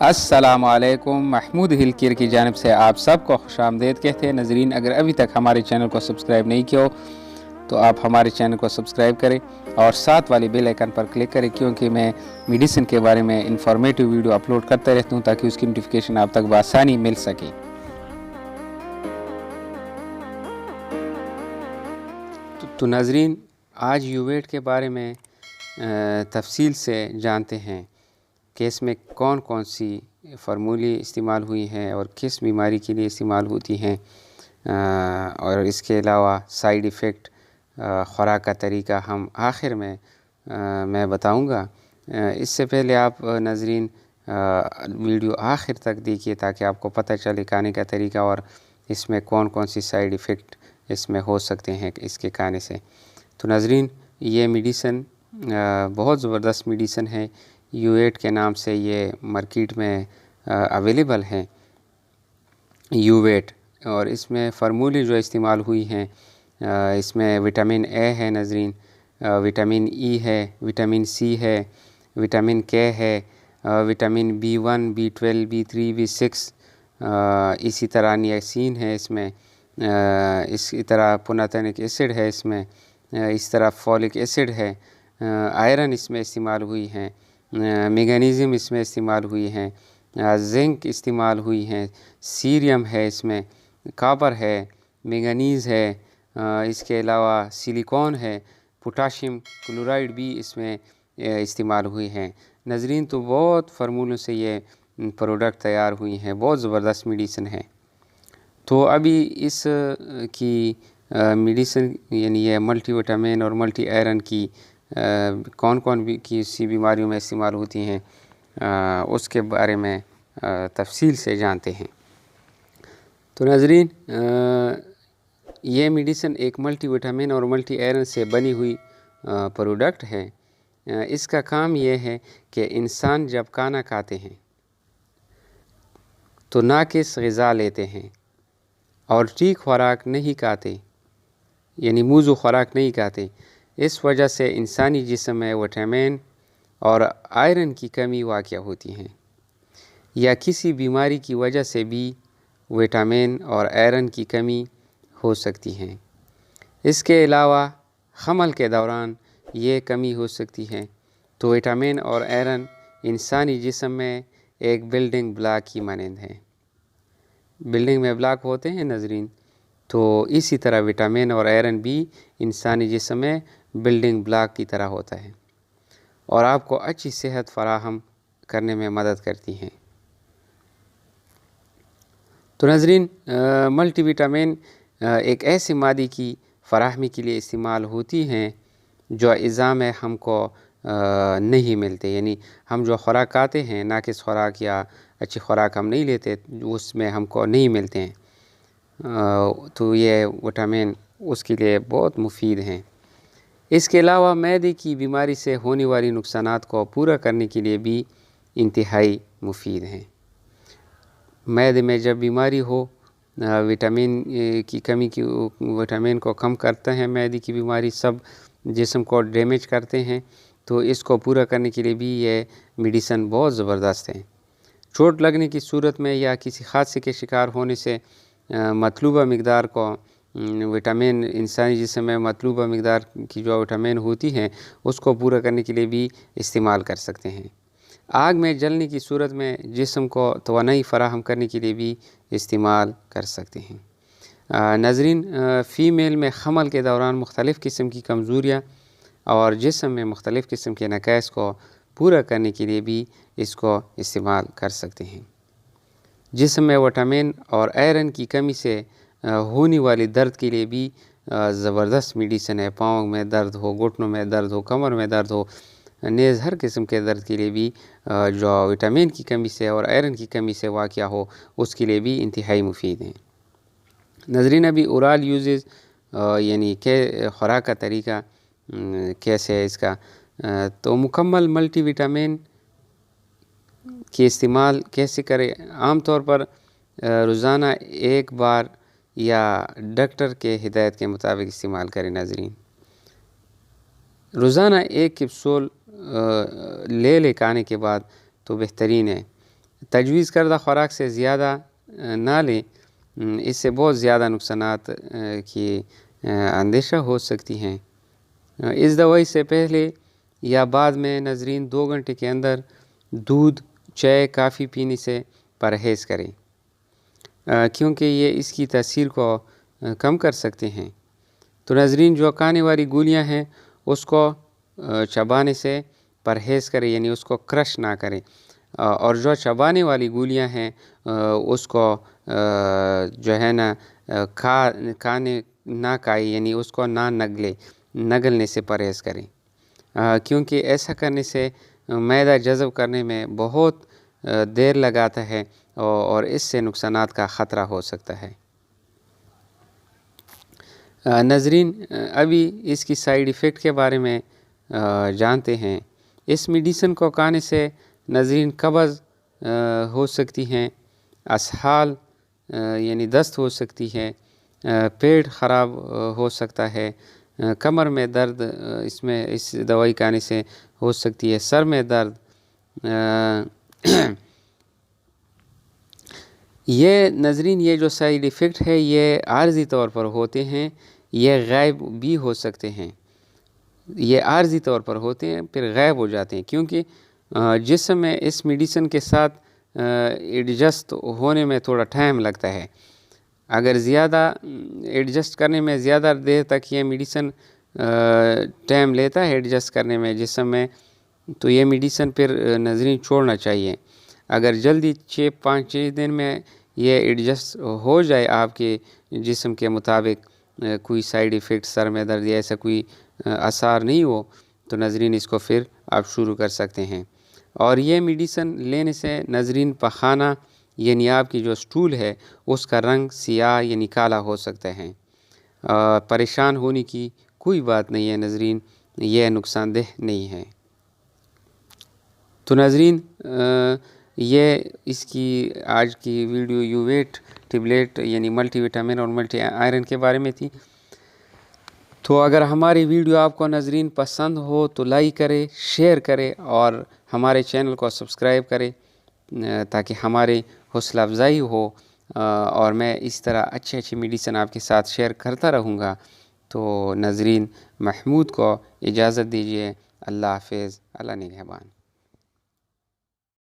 السلام علیکم، محمود ہل کیئر کی جانب سے آپ سب کو خوش آمدید کہتے ہیں۔ ناظرین، اگر ابھی تک ہمارے چینل کو سبسکرائب نہیں کیا ہو تو آپ ہمارے چینل کو سبسکرائب کریں اور ساتھ والی بیل آئیکن پر کلک کریں، کیونکہ میں میڈیسن کے بارے میں انفارمیٹیو ویڈیو اپلوڈ کرتا رہتا ہوں تاکہ اس کی نوٹیفیکیشن آپ تک بآسانی مل سکے۔ تو ناظرین، آج یوویٹ کے بارے میں تفصیل سے جانتے ہیں کہ اس میں کون کون سی فارمولی استعمال ہوئی ہیں اور کس بیماری کے لیے استعمال ہوتی ہیں، اور اس کے علاوہ سائیڈ ایفیکٹ، خوراک کا طریقہ ہم آخر میں بتاؤں گا۔ اس سے پہلے آپ ناظرین ویڈیو آخر تک دیکھیے تاکہ آپ کو پتہ چلے کھانے کا طریقہ اور اس میں کون کون سی سائیڈ ایفیکٹ اس میں ہو سکتے ہیں اس کے کھانے سے۔ تو ناظرین، یہ میڈیسن بہت زبردست میڈیسن ہے، یو8 کے نام سے یہ مارکیٹ میں اویلیبل ہے یو8، اور اس میں فارمولی جو استعمال ہوئی ہیں، اس میں وٹامن اے ہے ناظرین، وٹامن ای ہے، وٹامن سی ہے، وٹامن کے ہے، vitamin B1، B12، B3، B6، اسی طرح نیاسین ہے اس میں، اسی طرح پوناتینک ایسڈ ہے اس میں، اس طرح فولک ایسڈ ہے، آئرن اس میں استعمال ہوئی ہیں، میگنیزیم اس میں استعمال ہوئی ہیں، زنک استعمال ہوئی ہیں، سیریم ہے اس میں، کاپر ہے، میگنیز ہے، اس کے علاوہ سلیکون ہے، پوٹاشیم کلورائڈ بھی اس میں استعمال ہوئی ہیں۔ ناظرین، تو بہت فارمولوں سے یہ پروڈکٹ تیار ہوئی ہیں، بہت زبردست میڈیسن ہے۔ تو ابھی اس کی میڈیسن یعنی یہ ملٹی وٹامن اور ملٹی آئرن کی کون کون بھی کسی بیماریوں میں استعمال ہوتی ہیں، اس کے بارے میں تفصیل سے جانتے ہیں۔ تو ناظرین، یہ میڈیسن ایک ملٹی وٹامن اور ملٹی آئرن سے بنی ہوئی پروڈکٹ ہے۔ اس کا کام یہ ہے کہ انسان جب کھانا کھاتے ہیں تو ناقص غذا لیتے ہیں اور ٹھیک خوراک نہیں کھاتے، یعنی موزوں خوراک نہیں کھاتے، اس وجہ سے انسانی جسم میں وٹامن اور آئرن کی کمی واقع ہوتی ہے، یا کسی بیماری کی وجہ سے بھی وٹامن اور آئرن کی کمی ہو سکتی ہے۔ اس کے علاوہ حمل کے دوران یہ کمی ہو سکتی ہے۔ تو وٹامن اور آئرن انسانی جسم میں ایک بلڈنگ بلاک کی مانند ہے۔ بلڈنگ میں بلاک ہوتے ہیں ناظرین، تو اسی طرح وٹامن اور آئرن بھی انسانی جسم میں بلڈنگ بلاک کی طرح ہوتا ہے اور آپ کو اچھی صحت فراہم کرنے میں مدد کرتی ہیں۔ تو ناظرین، ملٹی وٹامن ایک ایسی مادی کی فراہمی کے لیے استعمال ہوتی ہیں جو اعضاء میں ہم کو نہیں ملتے، یعنی ہم جو خوراک کھاتے ہیں، ناقص خوراک یا اچھی خوراک ہم نہیں لیتے، اس میں ہم کو نہیں ملتے ہیں، تو یہ وٹامن اس کے لیے بہت مفید ہیں۔ اس کے علاوہ معدے کی بیماری سے ہونے والی نقصانات کو پورا کرنے کے لیے بھی انتہائی مفید ہیں۔ معدے میں جب بیماری ہو، وٹامن کی کمی کی وٹامن کو کم کرتا ہے، معدے کی بیماری سب جسم کو ڈیمیج کرتے ہیں، تو اس کو پورا کرنے کے لیے بھی یہ میڈیسن بہت زبردست ہے۔ چوٹ لگنے کی صورت میں یا کسی حادثے کے شکار ہونے سے مطلوبہ مقدار کو وٹامن انسانی جسم میں مطلوبہ مقدار کی جو وٹامن ہوتی ہیں اس کو پورا کرنے کے لیے بھی استعمال کر سکتے ہیں۔ آگ میں جلنے کی صورت میں جسم کو توانائی فراہم کرنے کے لیے بھی استعمال کر سکتے ہیں۔ ناظرین، فیمیل میں حمل کے دوران مختلف قسم کی کمزوریاں اور جسم میں مختلف قسم کے نقائص کو پورا کرنے کے لیے بھی اس کو استعمال کر سکتے ہیں۔ جسم میں وٹامن اور آئرن کی کمی سے ہونے والی درد کے لیے بھی زبردست میڈیسن ہے۔ پاؤں میں درد ہو، گھٹنوں میں درد ہو، کمر میں درد ہو، نیز ہر قسم کے درد کے لیے بھی جو وٹامن کی کمی سے اور آئرن کی کمی سے واقع ہو، اس کے لیے بھی انتہائی مفید ہیں۔ ناظرین، ابھی اورال یوزز یعنی کہ خوراک کا طریقہ کیسے ہے اس کا، تو مکمل ملٹی وٹامن کی استعمال کیسے کریں؟ عام طور پر روزانہ ایک بار یا ڈاکٹر کے ہدایت کے مطابق استعمال کریں۔ ناظرین، روزانہ ایک کیپسول لے کھانے کے بعد تو بہترین ہے۔ تجویز کردہ خوراک سے زیادہ نہ لیں، اس سے بہت زیادہ نقصانات کی اندیشہ ہو سکتی ہیں۔ اس دوائی سے پہلے یا بعد میں ناظرین 2 گھنٹے کے اندر دودھ، چائے، کافی پینے سے پرہیز کریں، کیونکہ یہ اس کی تاثیر کو کم کر سکتے ہیں۔ تو ناظرین جو کھانے والی گولیاں ہیں اس کو چبانے سے پرہیز کریں، یعنی اس کو کرش نہ کریں، اور جو چبانے والی گولیاں ہیں اس کو جو ہے نا کھانے نہ کھائیں، یعنی اس کو نہ نگلنے سے پرہیز کریں، کیونکہ ایسا کرنے سے معدہ جذب کرنے میں بہت دیر لگاتا ہے اور اس سے نقصانات کا خطرہ ہو سکتا ہے۔ ناظرین ابھی اس کی سائیڈ ایفیکٹ کے بارے میں جانتے ہیں۔ اس میڈیسن کو کھانے سے ناظرین قبض ہو سکتی ہیں، اسہال یعنی دست ہو سکتی ہے، پیٹ خراب ہو سکتا ہے، کمر میں درد اس دوائی کھانے سے ہو سکتی ہے، سر میں درد۔ یہ ناظرین یہ جو سائیڈ ایفیکٹ ہے یہ عارضی طور پر ہوتے ہیں، یہ غائب بھی ہو سکتے ہیں۔ یہ عارضی طور پر ہوتے ہیں پھر غائب ہو جاتے ہیں، کیونکہ جسم میں اس میڈیسن کے ساتھ ایڈجسٹ ہونے میں تھوڑا ٹائم لگتا ہے۔ اگر زیادہ ایڈجسٹ کرنے میں زیادہ دیر تک یہ میڈیسن ٹائم لیتا ہے ایڈجسٹ کرنے میں جسم میں، تو یہ میڈیسن پھر ناظرین چھوڑنا چاہیے۔ اگر جلدی 5-6 دن میں یہ ایڈجسٹ ہو جائے آپ کے جسم کے مطابق، کوئی سائیڈ ایفیکٹ، سر میں درد یا ایسا کوئی آثار نہیں ہو، تو ناظرین اس کو پھر آپ شروع کر سکتے ہیں۔ اور یہ میڈیسن لینے سے ناظرین پخانہ یعنی آپ کی جو سٹول ہے اس کا رنگ سیاہ یعنی کالا ہو سکتا ہے۔ پریشان ہونے کی کوئی بات نہیں ہے ناظرین، یہ نقصان دہ نہیں ہے۔ تو ناظرین یہ اس کی آج کی ویڈیو یوویٹ ٹیبلیٹ یعنی ملٹی وٹامن اور ملٹی آئرن کے بارے میں تھی۔ تو اگر ہماری ویڈیو آپ کو ناظرین پسند ہو تو لائک کرے، شیئر کرے اور ہمارے چینل کو سبسکرائب کرے، تاکہ ہمارے حوصلہ افزائی ہو، اور میں اس طرح اچھی میڈیسن آپ کے ساتھ شیئر کرتا رہوں گا۔ تو ناظرین محمود کو اجازت دیجیے، اللہ حافظ، اللہ نگہبان۔